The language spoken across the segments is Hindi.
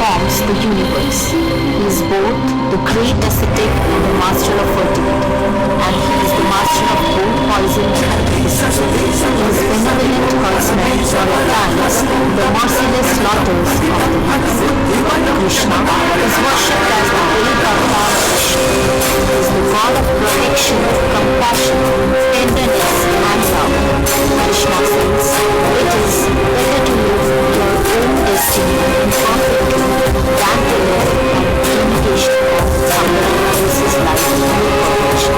transforms the universe. He is both the great ascetic and the master of fertility, and he is the master of both poison and medicine. His benevolent herdsmen or times the merciless slaughters of the weak. Krishna is worshipped as the great avatar of Vishnu. He is the god of protection, compassion, tenderness, and love. Krishna says, it is better to live your own destiny in perfect than to live in imitation of somebody else's life with perfection.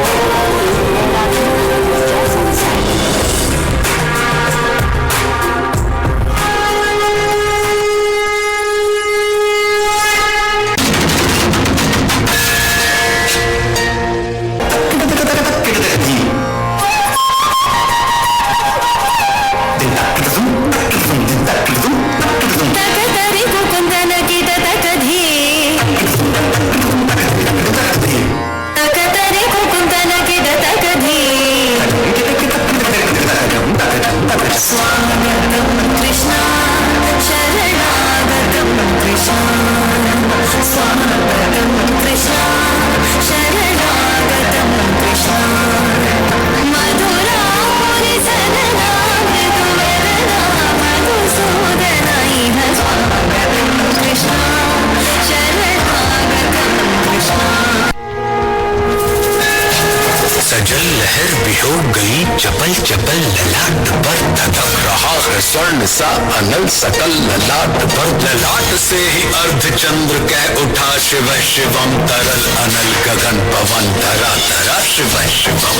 सजल लहर भी हो गई चपल चपल ललाट पर धधक रहा है स्वर्ण सा अनल सकल ललाट पर ललाट से ही अर्धचंद्र कह उठा शिव शिवम तरल अनल गगन पवन धरा धरा शिव शिवम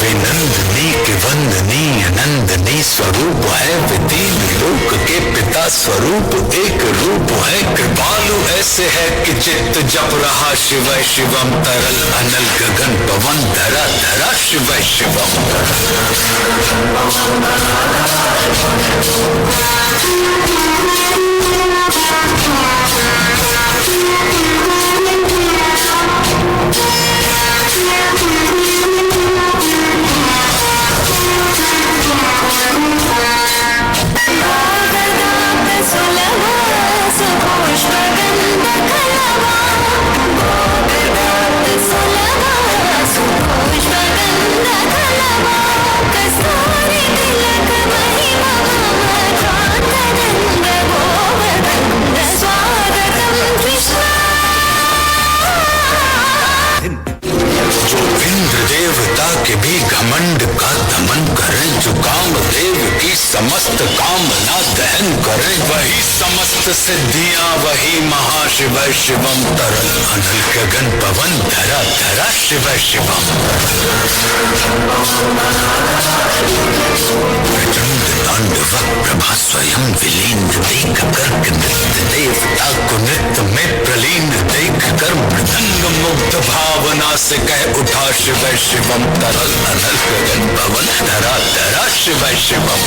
विनंदनी के वंदनीय नंदनी स्वरूप है वितीन लोक के पिता स्वरूप एक रूप है कृपालु ऐसे है कि चित्त जप रहा शिव शिवम तरल अनल गगन पवन धरा धरा शिव शिवम के भी घमंड का दमन करें जो कामदेव की समस्त कामना दहन करें वही समस्त सिद्धियां वही महाशिव शिवम तरल अनल गगन पवन धरा धरा शिव शिवम प्रचंड तांडव प्रभा स्वयं विलीन देख कर नृत्य देवता को नृत्य में प्रलीन देख कर मृदंग मुग्ध भावना से कह उठा शिव शिवम तरल अनल गगन पवन धरा धरा शिव शिवम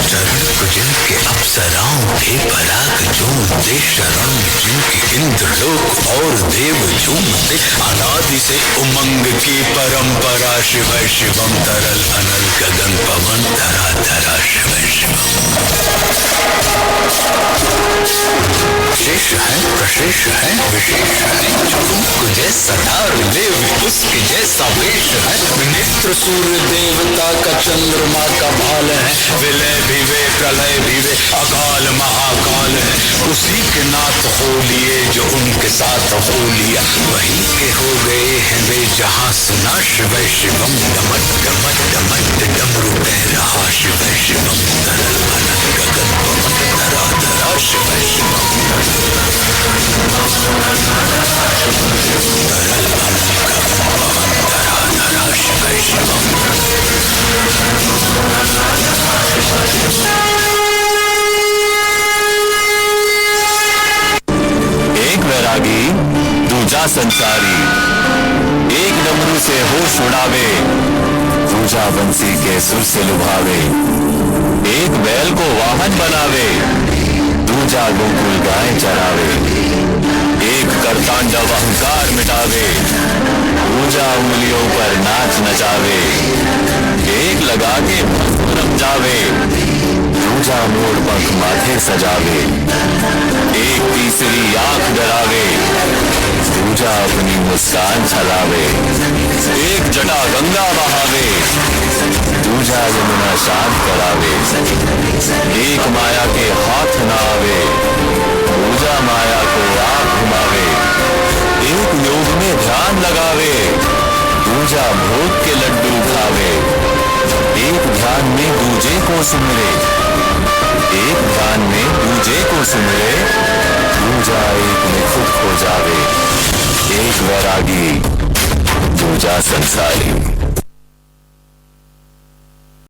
चरण कुजिन के अप्सराओं के पराग झूमते, शरण जिनके इंद्रलोक और देव झूमते। अनादि से उमंग की परंपरा, शिव शिवम तरल अनल गगन पवन, धरा धरा शिव शिवम। शेष है प्रशेष है विशेष है, जो तुमको जैसा धार देवी उसके जैसा वेश है। नेत्र सूर्य देवता का चंद्रमा का भाल है, विलय भी वे प्रलय भी वे, अकाल महाकाल है। उसी के नाथ हो लिए जो उनके साथ हो लिया, वही के हो गए हैं वे जहां सुना। शिव शिवम डमट डमट डमट डमरू कह रहा, शिव शिवम तरल अनल गगन पवन, धरा धरा शिव शिवम। तरल अनल गगन पवन, धरा धरा शिव शिवम। एक वैरागी दूजा संसारी, एक डमरू से होश उड़ावे, दूजा बंसी के सुर से लुभावे। एक बैल को वाहन बनावे, दूजा गोकुल गाय चरावे। एक करतांडव अहंकार मिटावे, दूजा उंगलियों पर नाच नचावे। एक लगा के रमजावे, दूजा मोड़ पंख माथे सजावे। एक तीसरी आंख डरावे, दूजा अपनी मुस्कान छलावे। एक जटा गंगा बहावे, दूजा यमुना शांत करावे। एक माया के हाथ न आवे, दूजा माया को आंख घुमावे। एक योग में ध्यान लगावे, दूजा भोग के लड्डू खावे। एक ध्यान में दूजे को सुमरे, एक ध्यान में दूजे को सुमरे। दूजा एक में खुद खो जावे। एक वैरागी दूजा संसारी।